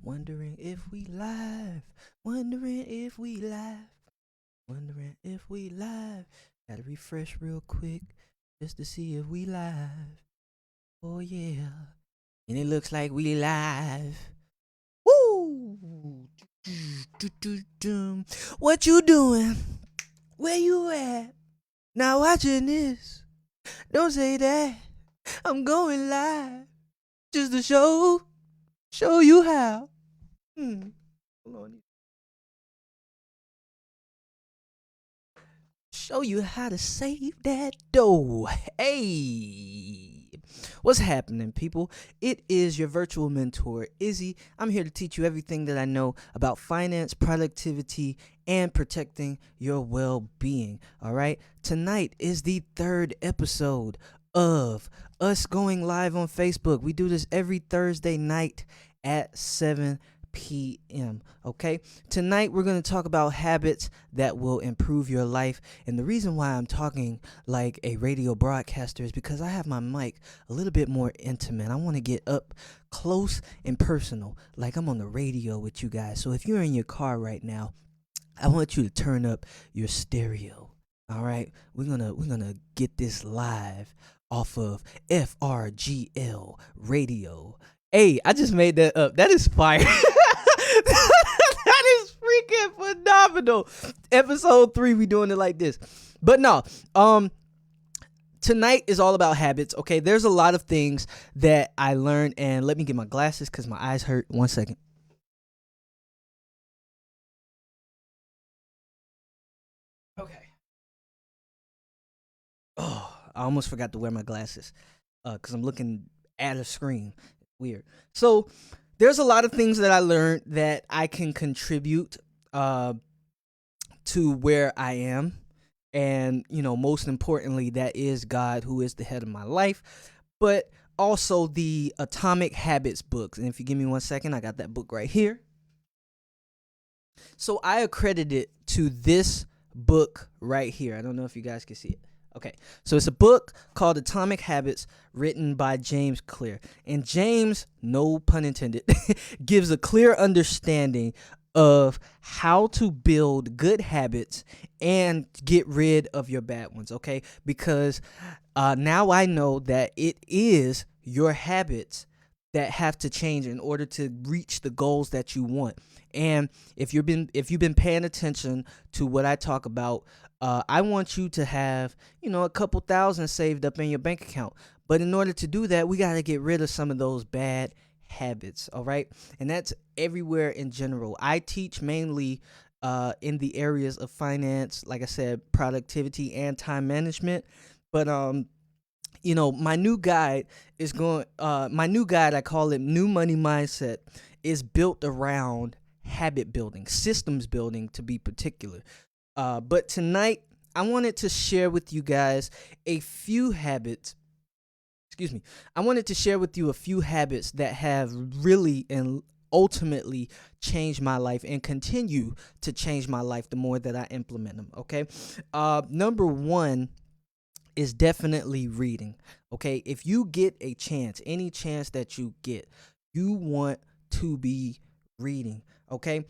Wondering if we live, wondering if we live, wondering if we live. Gotta refresh real quick just to see if we live. Oh yeah, and it looks like we live. Woo! What you doing? Where you at? Now watching this. Don't say that. I'm going live just to show you how. Hold on. Show you how to save that dough. Hey, what's happening, people? It is your virtual mentor, Izzy. I'm here to teach you everything that I know about finance, productivity, and protecting your well being. All right, tonight is the third episode of us going live on Facebook. We do this every Thursday night at 7 p.m. Okay, tonight we're going to talk about habits that will improve your life. And the reason why I'm talking like a radio broadcaster is because I have my mic a little bit more intimate. I want to get up close and personal, like I'm on the radio with you guys. So if you're in your car right now, I want you to turn up your stereo. All right, we're gonna get this live off of FRGL radio. Hey, I just made that up. That is fire. That is freaking phenomenal. Episode 3, we doing it like this. But no, tonight is all about habits. Okay, there's a lot of things that I learned, and let me get my glasses because my eyes hurt. 1 second. Okay. Oh, I almost forgot to wear my glasses because I'm looking at a screen. Weird. So there's a lot of things that I learned that I can contribute to where I am. And, most importantly, that is God, who is the head of my life. But also the Atomic Habits books. And if you give me 1 second, I got that book right here. So I accredit it to this book right here. I don't know if you guys can see it. Okay, so it's a book called Atomic Habits written by James Clear. And James, no pun intended, gives a clear understanding of how to build good habits and get rid of your bad ones, okay? Because now I know that it is your habits that have to change in order to reach the goals that you want. And if you've been paying attention to what I talk about, I want you to have, a couple thousand saved up in your bank account. But in order to do that, we got to get rid of some of those bad habits, all right? And that's everywhere in general. I teach mainly in the areas of finance, like I said, productivity and time management. But my new guide I call it New Money Mindset, is built around habit building, systems building to be particular. But tonight, I wanted to share with you guys a few habits. I wanted to share with you a few habits that have really and ultimately changed my life and continue to change my life the more that I implement them. Okay. Number one is definitely reading. Okay. If you get a chance, any chance that you get, you want to be reading. Okay.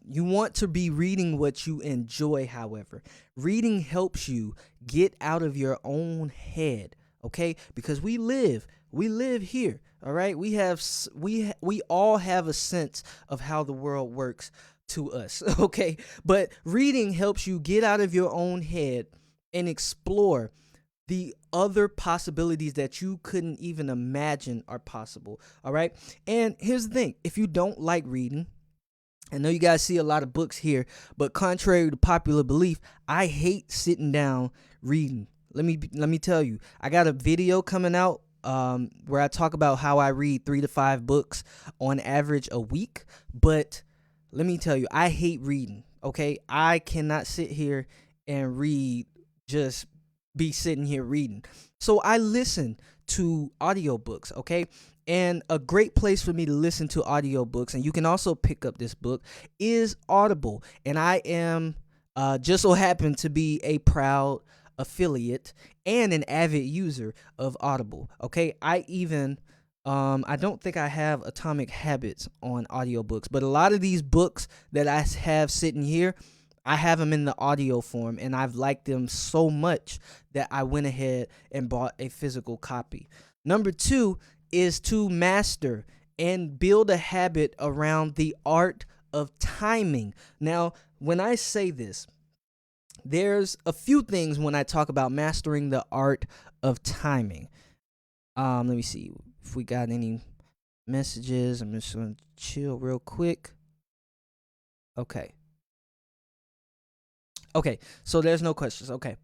You want to be reading what you enjoy, however. Reading helps you get out of your own head, okay? Because we live here, all right? We all have a sense of how the world works to us, okay? But reading helps you get out of your own head and explore the other possibilities that you couldn't even imagine are possible, all right? And here's the thing, if you don't like reading, I know you guys see a lot of books here, but contrary to popular belief, I hate sitting down reading. Let me tell you, I got a video coming out where I talk about how I read 3 to 5 books on average a week. But let me tell you, I hate reading. Okay, I cannot sit here and read, just be sitting here reading. So I listen to audiobooks, okay? And a great place for me to listen to audiobooks, and you can also pick up this book, is Audible. And I am just so happen to be a proud affiliate and an avid user of Audible. Okay, I don't think I have Atomic Habits on audiobooks, but a lot of these books that I have sitting here, I have them in the audio form, and I've liked them so much that I went ahead and bought a physical copy. Number two is to master and build a habit around the art of timing. Now, when I say this, there's a few things when I talk about mastering the art of timing. Let me see if we got any messages. I'm just gonna chill real quick. Okay. Okay, so there's no questions. Okay.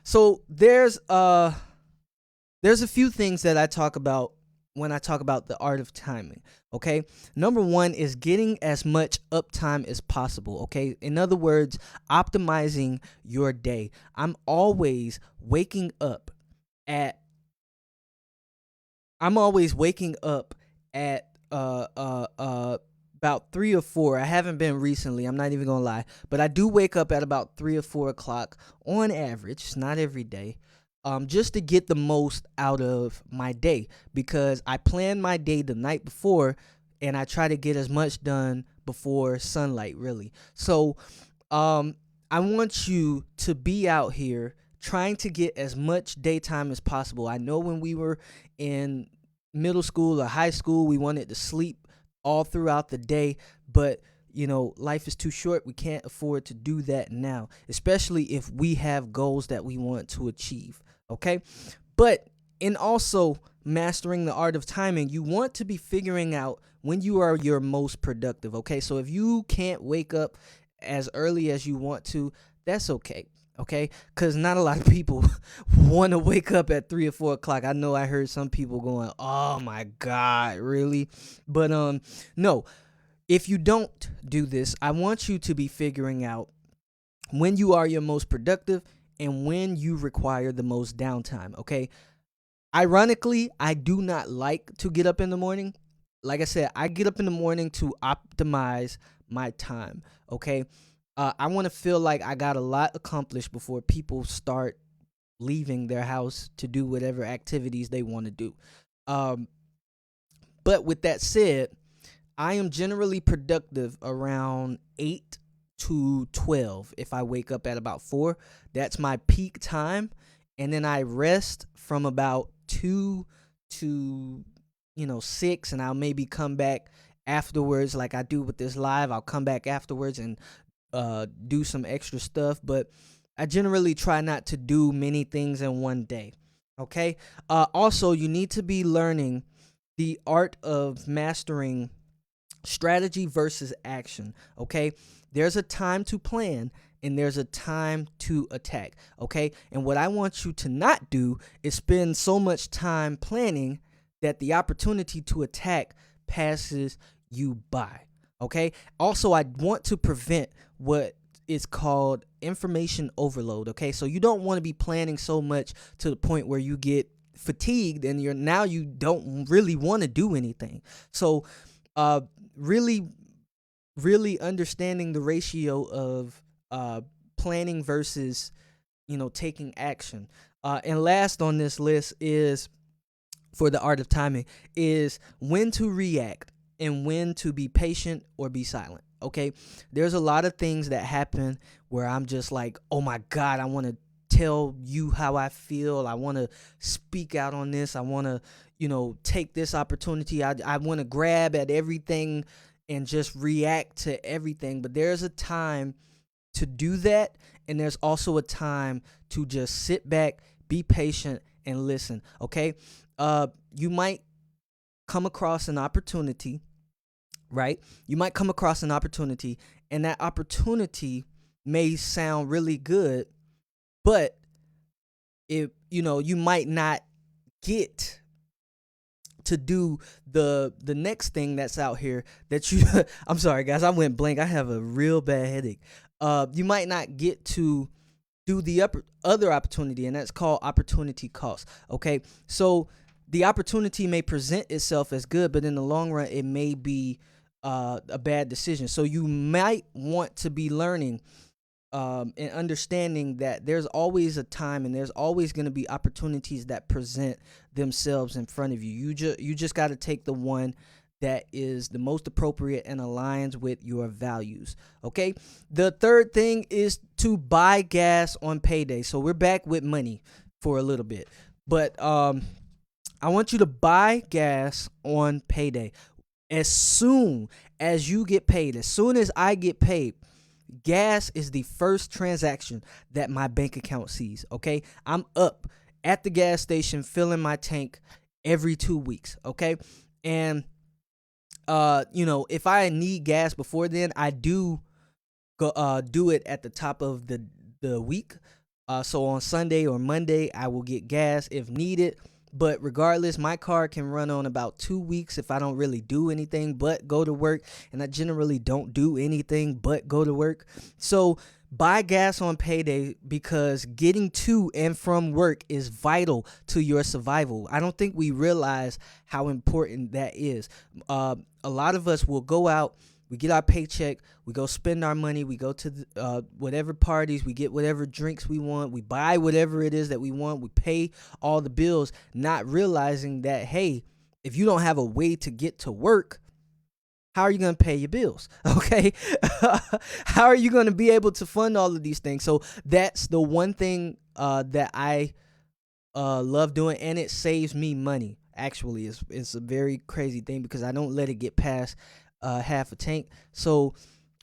So there's a few things that I talk about when I talk about the art of timing. Okay. Number one is getting as much uptime as possible. Okay. In other words, optimizing your day. I'm always waking up at I'm always waking up at about 3 or 4. I haven't been recently. I'm not even gonna lie, but I do wake up at about 3 or 4 o'clock on average. It's not every day. Just to get the most out of my day, because I plan my day the night before, and I try to get as much done before sunlight, really. So, I want you to be out here trying to get as much daytime as possible. I know when we were in middle school or high school, we wanted to sleep all throughout the day, but life is too short. We can't afford to do that now, especially if we have goals that we want to achieve. Okay. But in also mastering the art of timing, you want to be figuring out when you are your most productive. Okay. So if you can't wake up as early as you want to, that's okay. Okay, because not a lot of people want to wake up at 3 or 4 o'clock. I know I heard some people going, "Oh my God, really?" But no. If you don't do this, I want you to be figuring out when you are your most productive and when you require the most downtime. Okay. Ironically, I do not like to get up in the morning. Like I said, I get up in the morning to optimize my time. Okay. I want to feel like I got a lot accomplished before people start leaving their house to do whatever activities they want to do. Um, but with that said, I am generally productive around 8 to 12. If I wake up at about 4, that's my peak time. And then I rest from about 2 to 6, and I'll maybe come back afterwards like I do with this live. I'll come back afterwards and do some extra stuff, but I generally try not to do many things in one day. Okay. Also, you need to be learning the art of mastering strategy versus action. Okay. There's a time to plan and there's a time to attack. Okay. And what I want you to not do is spend so much time planning that the opportunity to attack passes you by. Okay. Also, I want to prevent what is called information overload. Okay. So you don't want to be planning so much to the point where you get fatigued and you don't really want to do anything. So, really, really understanding the ratio of planning versus, taking action. And last on this list is, for the art of timing, is when to react and when to be patient or be silent. Okay. There's a lot of things that happen where I'm just like, oh my God, I want to tell you how I feel. I want to speak out on this. I want to, take this opportunity. I want to grab at everything and just react to everything. But there's a time to do that. And there's also a time to just sit back, be patient, and listen. Okay. You might come across an opportunity, right? You might come across an opportunity, and that opportunity may sound really good, but you might not get to do the next thing that's out here that you I'm sorry guys, I went blank. I have a real bad headache. You might not get to do the other opportunity, and that's called opportunity cost. Okay, so the opportunity may present itself as good, but in the long run, it may be a bad decision. So you might want to be learning and understanding that there's always a time and there's always going to be opportunities that present themselves in front of you. You just got to take the one that is the most appropriate and aligns with your values. Okay. The third thing is to buy gas on payday. So we're back with money for a little bit, but I want you to buy gas on payday. As soon as you get paid, as soon as I get paid, gas is the first transaction that my bank account sees. Okay. I'm up at the gas station filling my tank every 2 weeks. Okay. And, if I need gas before then, I do do it at the top of the week. So on Sunday or Monday, I will get gas if needed. But regardless, my car can run on about 2 weeks if I don't really do anything but go to work. And I generally don't do anything but go to work. So buy gas on payday, because getting to and from work is vital to your survival. I don't think we realize how important that is. A lot of us will go out, we get our paycheck, we go spend our money, we go to whatever parties, we get whatever drinks we want, we buy whatever it is that we want, we pay all the bills, not realizing that, hey, if you don't have a way to get to work, how are you going to pay your bills? Okay. How are you going to be able to fund all of these things? So that's the one thing that I love doing, and it saves me money. Actually, it's a very crazy thing because I don't let it get past half a tank. So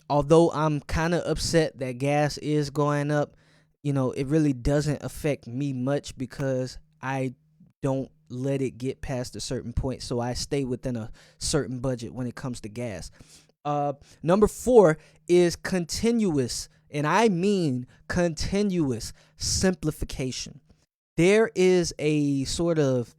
although I'm kind of upset that gas is going up, it really doesn't affect me much because I don't let it get past a certain point. So I stay within a certain budget when it comes to gas. Number 4 is continuous, and I mean continuous simplification. There is a sort of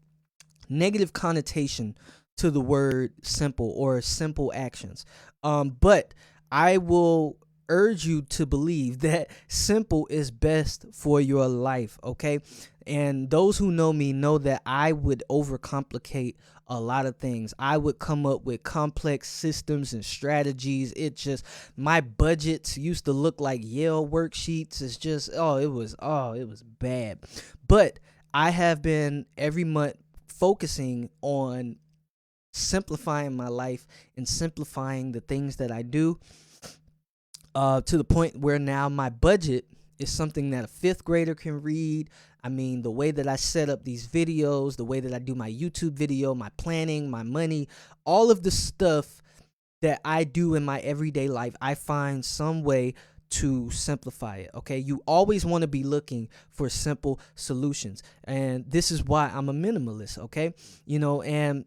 negative connotation to the word simple or simple actions. But I will urge you to believe that simple is best for your life. Okay. And those who know me know that I would overcomplicate a lot of things. I would come up with complex systems and strategies. My budgets used to look like Yale worksheets. It's just, it was bad. But I have been every month focusing on simplifying my life and simplifying the things that I do, to the point where now my budget is something that a 5th grader can read. I mean, the way that I set up these videos, the way that I do my YouTube video, my planning, my money, all of the stuff that I do in my everyday life, I find some way to simplify it. Okay. You always want to be looking for simple solutions. And this is why I'm a minimalist. Okay. And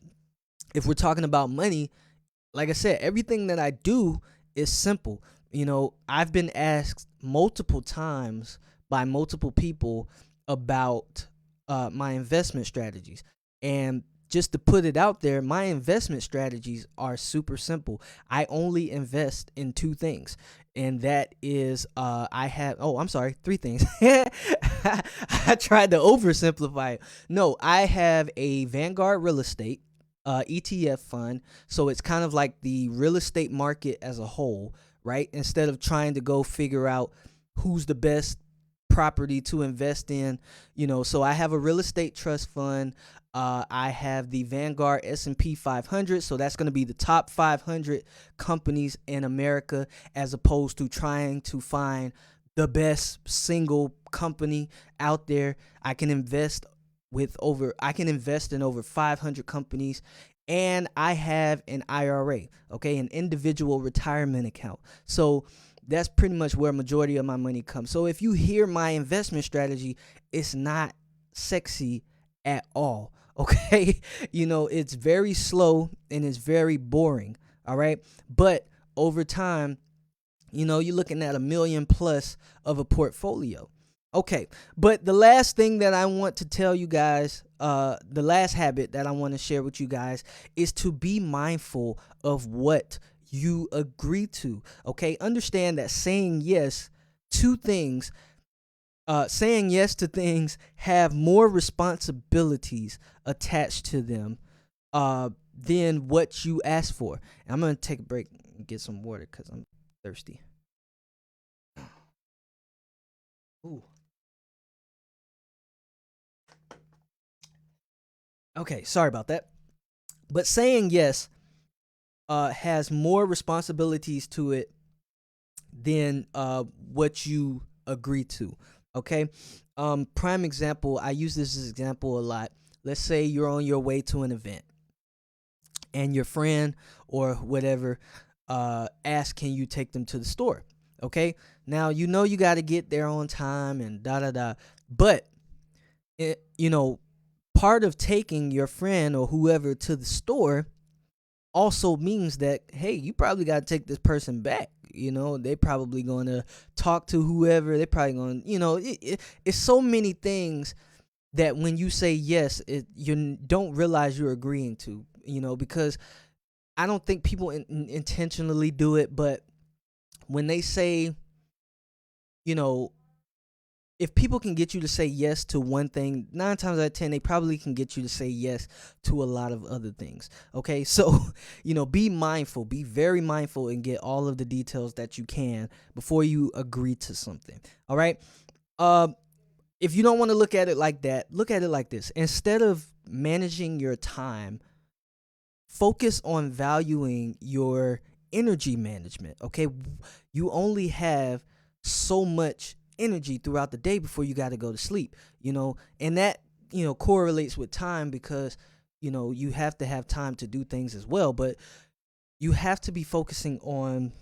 if we're talking about money, like I said, everything that I do is simple. I've been asked multiple times by multiple people about my investment strategies. And just to put it out there, my investment strategies are super simple. I only invest in 2 things. And that is, I'm sorry, 3 things. I tried to oversimplify it. No, I have a Vanguard real estate ETF fund. So it's kind of like the real estate market as a whole, right? Instead of trying to go figure out who's the best property to invest in, so I have a real estate trust fund. I have the Vanguard S&P 500. So that's going to be the top 500 companies in America, as opposed to trying to find the best single company out there. I can invest in over 500 companies, and I have an IRA, okay, an individual retirement account. So that's pretty much where majority of my money comes. So if you hear my investment strategy, it's not sexy at all, okay? It's very slow and it's very boring, all right? But over time, you're looking at $1 million plus of a portfolio. Okay, but the last thing that I want to tell you guys, the last habit that I want to share with you guys, is to be mindful of what you agree to. Okay, understand that saying yes to things have more responsibilities attached to them than what you ask for. And I'm gonna take a break and get some water because I'm thirsty. Ooh. Okay, sorry about that. But saying yes has more responsibilities to it than what you agree to. Okay. Prime example, I use this as example a lot. Let's say you're on your way to an event and your friend or whatever asks, can you take them to the store? Okay. Now you know you got to get there on time and da da da. But you know, part of taking your friend or whoever to the store also means that, hey, you probably got to take this person back. You know, they probably going to talk to whoever. They probably going to, it's so many things that when you say yes, you don't realize you're agreeing to, because I don't think people intentionally do it. But when they say, you know, if people can get you to say yes to one thing, 9 times out of 10, they probably can get you to say yes to a lot of other things. Okay. So, be mindful, be very mindful and get all of the details that you can before you agree to something. All right. If you don't want to look at it like that, look at it like this. Instead of managing your time, focus on valuing your energy management. Okay. You only have so much energy throughout the day before you got to go to sleep, and that, correlates with time because, you have to have time to do things as well. But you have to be focusing on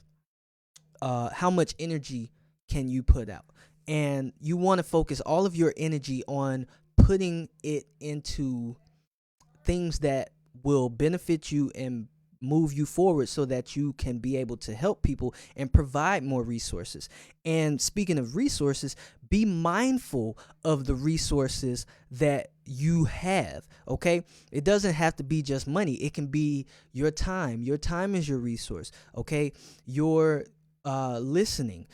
how much energy can you put out. And you want to focus all of your energy on putting it into things that will benefit you and move you forward so that you can be able to help people and provide more resources. And speaking of resources, be mindful of the resources that you have. Okay. It doesn't have to be just money. It can be your time. Your time is your resource. Okay. Your listening,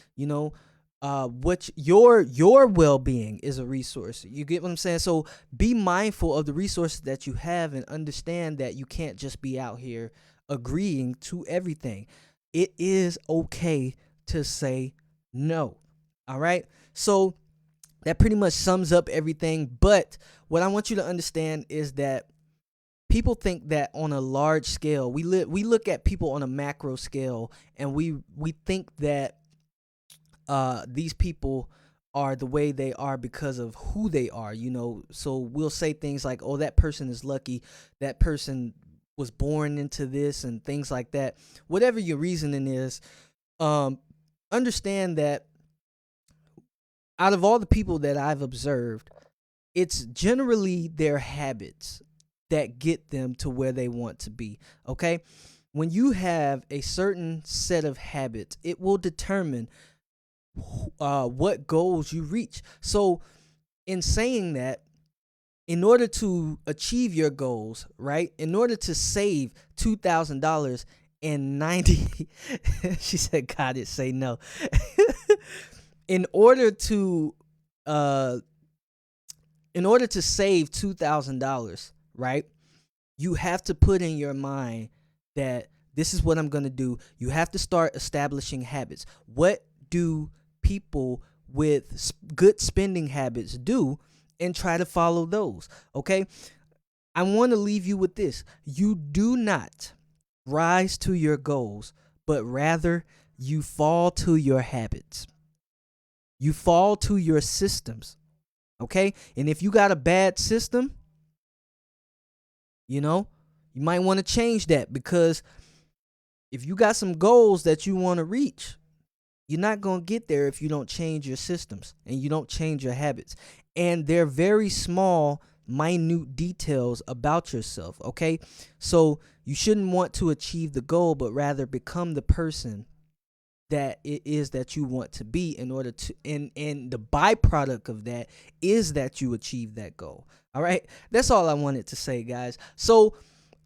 what your well-being is a resource. You get what I'm saying? So be mindful of the resources that you have and understand that you can't just be out here agreeing to everything. It is okay to say no. All right. So that pretty much sums up everything. But what I want you to understand is that people think that on a large scale, we look at people on a macro scale, and we think that these people are the way they are because of who they are, So we'll say things like, oh, that person is lucky, that person was born into this, and things like that. Whatever your reasoning is, understand that out of all the people that I've observed, it's generally their habits that get them to where they want to be. Okay. When you have a certain set of habits, it will determine what goals you reach. So, in saying that, in order to achieve your goals, right? In order to save $2,000 and 90, she said, "God, it say no." in order to, uh, in order to save $2,000, right? You have to put in your mind that this is what I'm going to do. You have to start establishing habits. What do people with good spending habits do, and try to follow those? Okay. I want to leave you with this. You do not rise to your goals, but rather you fall to your habits. You fall to your systems. Okay. And if you got a bad system, you might want to change that, because if you got some goals that you want to reach, you're not going to get there if you don't change your systems and you don't change your habits. And they're very small, minute details about yourself, okay? So you shouldn't want to achieve the goal, but rather become the person that it is that you want to be, in order to, and the byproduct of that is that you achieve that goal. All right, that's all I wanted to say, guys. So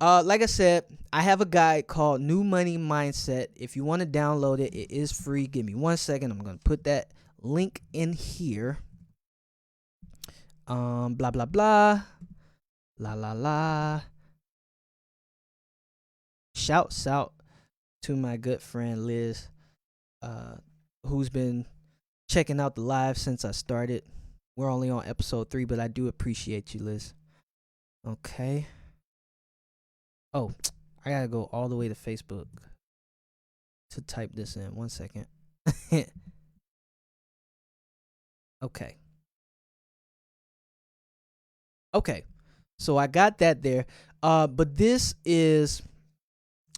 like I said, I have a guide called New Money Mindset. If you want to download it, it is free. Give me 1 second. I'm going to put that link in here. Blah blah blah, la la la. Shouts out to my good friend Liz, who's been checking out the live since I started. We're only on episode 3, but I do appreciate you, Liz. Okay. Oh, I gotta go all the way to Facebook to type this in. 1 second. Okay. Okay. So I got that there. But this is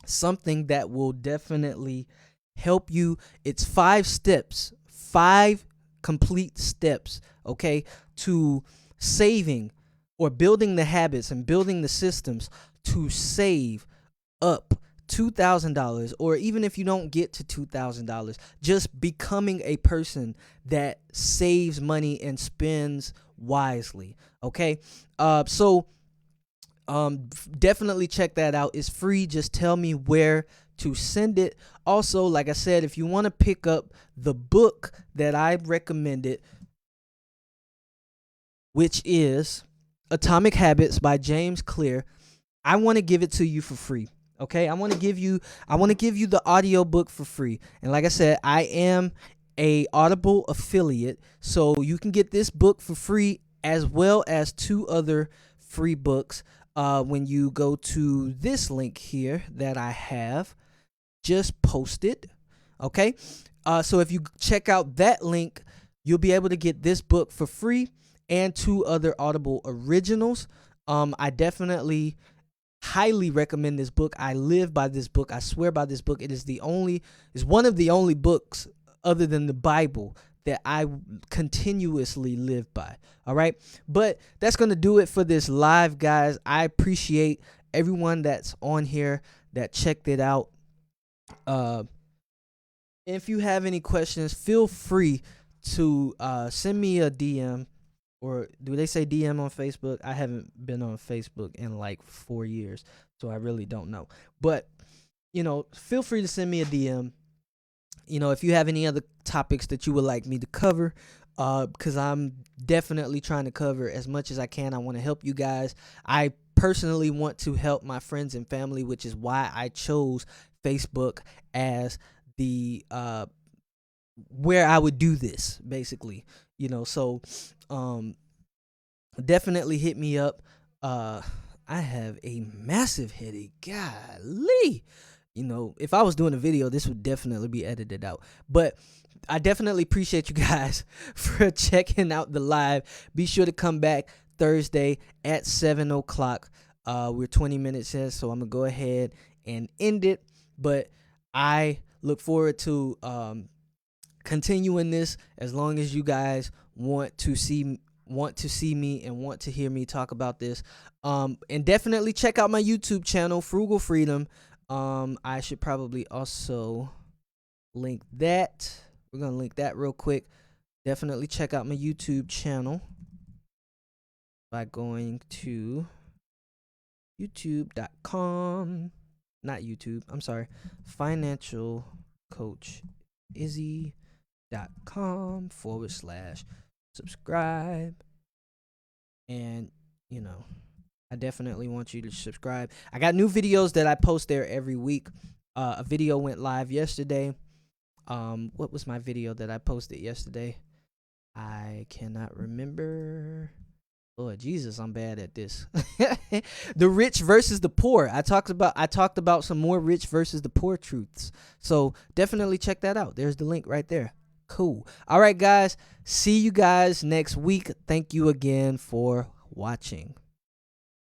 something that will definitely help you. It's 5 steps, 5 complete steps, okay, to saving or building the habits and building the systems to save up $2,000, or even if you don't get to $2,000, just becoming a person that saves money and spends wisely. Okay, so definitely check that out. It's free. Just tell me where to send it. Also, like I said, if you want to pick up the book that I recommended, which is Atomic Habits by James Clear, I want to give it to you for free. Okay, I want to give you the audio book for free. And like I said, I am a Audible affiliate, so you can get this book for free as well as 2 other free books when you go to this link here that I have just posted. Okay, so if you check out that link, you'll be able to get this book for free and 2 other Audible originals. I definitely highly recommend this book. I live by this book. I swear by this book. It's one of the only books other than the Bible that I continuously live by. All right. But that's going to do it for this live, guys. I appreciate everyone that's on here that checked it out. If you have any questions, feel free to send me a DM. Or do they say DM on Facebook? I haven't been on Facebook in like 4 years, so I really don't know. But, feel free to send me a DM. If you have any other topics that you would like me to cover, because I'm definitely trying to cover as much as I can. I want to help you guys. I personally want to help my friends and family, which is why I chose Facebook as the where I would do this, basically. So definitely hit me up. I have a massive headache. Golly. If I was doing a video, this would definitely be edited out. But I definitely appreciate you guys for checking out the live. Be sure to come back Thursday at 7 o'clock. We're 20 minutes in, so I'm going to go ahead and end it. But I look forward to continuing this as long as you guys want to see me and want to hear me talk about this. And definitely check out my YouTube channel, Frugal Freedom. I should probably also link that. We're going to link that real quick. Definitely check out my YouTube channel by going to youtube.com. Not YouTube, I'm sorry. Financial Coach Izzy.com/subscribe. And, I definitely want you to subscribe. I got new videos that I post there every week. A video went live yesterday. What was my video that I posted yesterday? I cannot remember. Lord Jesus, I'm bad at this. The rich versus the poor. I talked about some more rich versus the poor truths. So definitely check that out. There's the link right there. Cool. All right, guys. See you guys next week. Thank you again for watching.